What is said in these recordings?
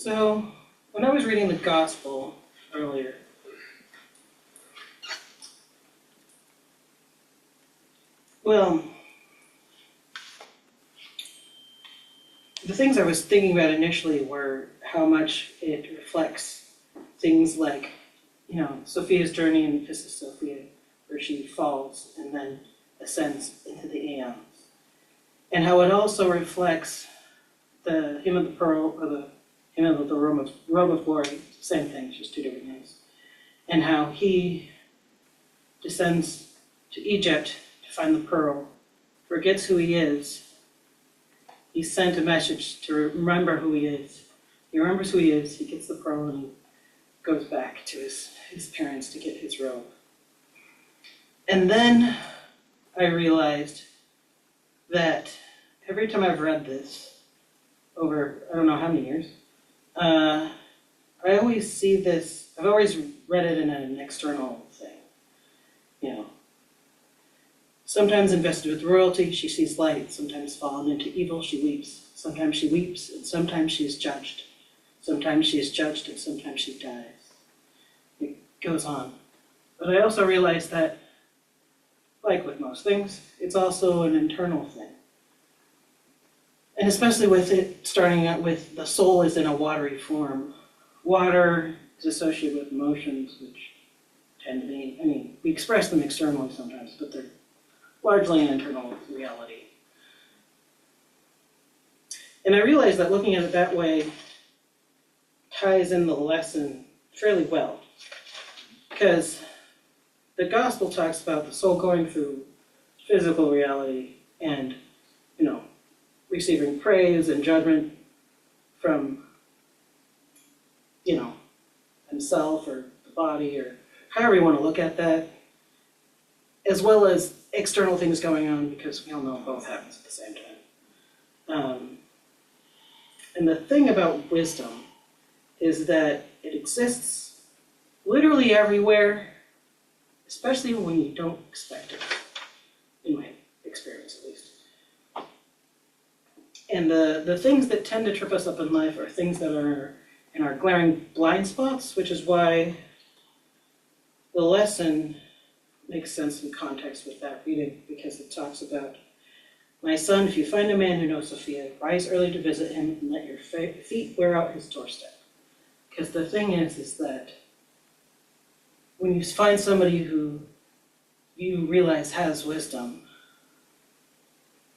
So, when I was reading the gospel earlier, well, the things I was thinking about initially were how much it reflects things like, Sophia's journey in This is Sophia, where she falls and then ascends into the aeons. And how it also reflects the hymn of the pearl, or the hymn of the robe of glory, same thing, just two different names. And how he descends to Egypt to find the pearl, forgets who he is. He sent a message to remember who he is. He remembers who he is, he gets the pearl, and he goes back to his parents to get his robe. And then I realized that every time I've read this, over I don't know how many years, I always see this, I've always read it in an external thing. Sometimes invested with royalty, she sees light. Sometimes fallen into evil, she weeps. Sometimes she weeps, and sometimes she is judged. Sometimes she is judged, and sometimes she dies. It goes on. But I also realized that, like with most things, it's also an internal thing. And especially with it starting out with the soul is in a watery form. Water is associated with emotions, which tend to be, we express them externally sometimes, but they're largely an internal reality. And I realized that looking at it that way ties in the lesson fairly well, because the gospel talks about the soul going through physical reality and, receiving praise and judgment from, himself or the body, or however you want to look at that, as well as external things going on, because we all know both happens at the same time. And the thing about wisdom is that it exists literally everywhere, especially when you don't expect it, in my experience at least. And the things that tend to trip us up in life are things that are in our glaring blind spots, which is why the lesson makes sense in context with that reading, because it talks about, my son, if you find a man who knows Sophia, rise early to visit him and let your feet wear out his doorstep. Because the thing is that when you find somebody who you realize has wisdom,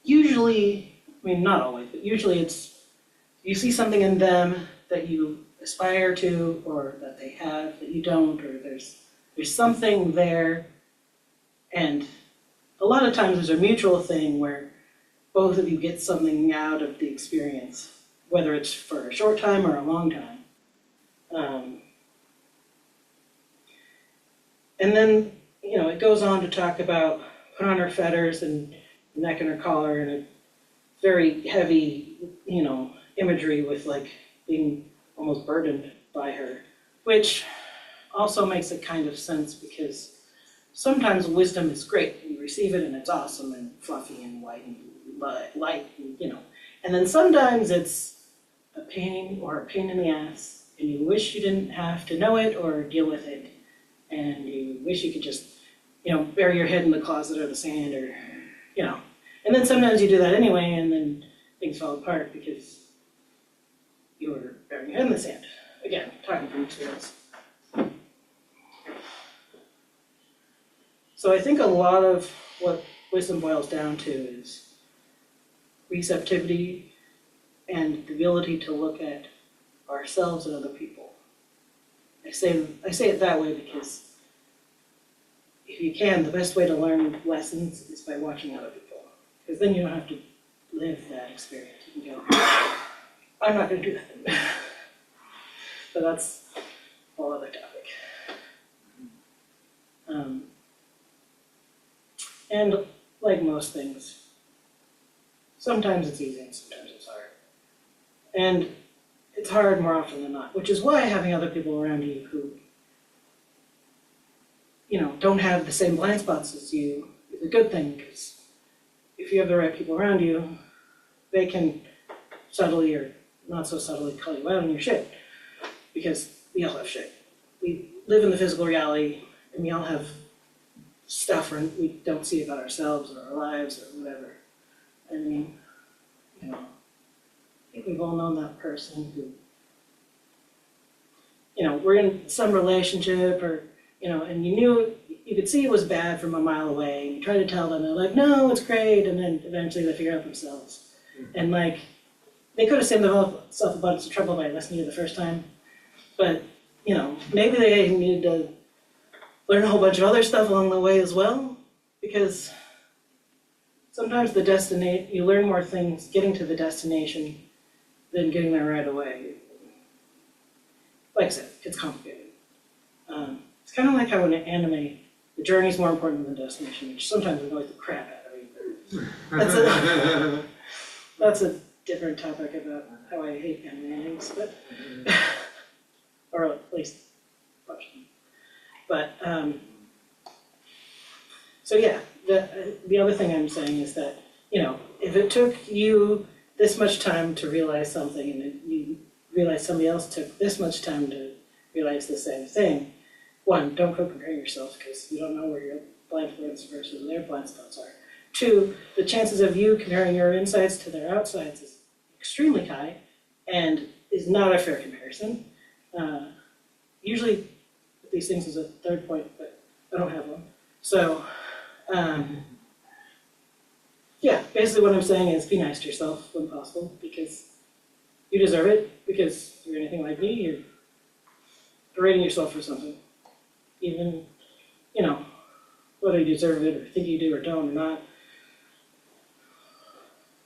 usually, not always, but usually it's, you see something in them that you aspire to, or that they have that you don't, or there's something there. And a lot of times there's a mutual thing where both of you get something out of the experience, whether it's for a short time or a long time. And then, it goes on to talk about put on her fetters and neck and her collar, and a very heavy, imagery with like being almost burdened by her, which also makes a kind of sense, because sometimes wisdom is great, you receive it and it's awesome and fluffy and white and light, and then sometimes it's a pain in the ass, and you wish you didn't have to know it or deal with it, and you wish you could just, bury your head in the closet or the sand, or, and then sometimes you do that anyway, and then things fall apart because you're burying your head in the sand. Again, talking from experience. So I think a lot of what wisdom boils down to is receptivity and the ability to look at ourselves and other people. I say it that way because if you can, the best way to learn lessons is by watching other people. Because then you don't have to live that experience. You can go, I'm not going to do that. But that's a whole other topic. And like most things, sometimes it's easy and sometimes it's hard. And it's hard more often than not, which is why having other people around you who, don't have the same blind spots as you is a good thing, because if you have the right people around you, they can subtly or not so subtly call you out on your shit, because we all have shit. We live in the physical reality, and we all have stuff we don't see about ourselves or our lives or whatever. I mean, you know, I think we've all known that person who, you know, we're in some relationship or, you know, and you could see it was bad from a mile away, and you try to tell them, they're like, no, it's great, and then eventually they figure out themselves. And like, they could have saved themselves a bunch of trouble by listening to you the first time, but, you know, maybe they needed to learn a whole bunch of other stuff along the way as well, because sometimes you learn more things getting to the destination than getting there right away. Like I said, it's complicated. It's kind of like how in an anime, the journey is more important than the destination, which sometimes annoys the crap out of me. That's a different topic about how I hate anime endings, but or at least watch them. But so yeah, the other thing I'm saying is that, you know, if it took you this much time to realize something, and you realize somebody else took this much time to realize the same thing, one, don't go comparing yourself, because you don't know where your blind spots versus their blind spots are. Two, the chances of you comparing your insides to their outsides is extremely high and is not a fair comparison. Usually these things is a third point, but I don't have one. So, yeah, basically what I'm saying is be nice to yourself when possible, because you deserve it, because if you're anything like me, you're berating yourself for something. Even, you know, whether you deserve it or think you do or don't or not,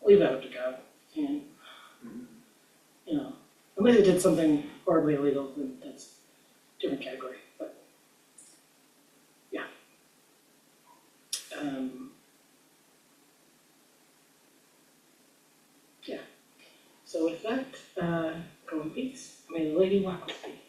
leave that up to God. And, you know, unless you did something horribly illegal, then that's a different category. But, yeah. Yeah. So with that, go in peace. May the lady walk with thee.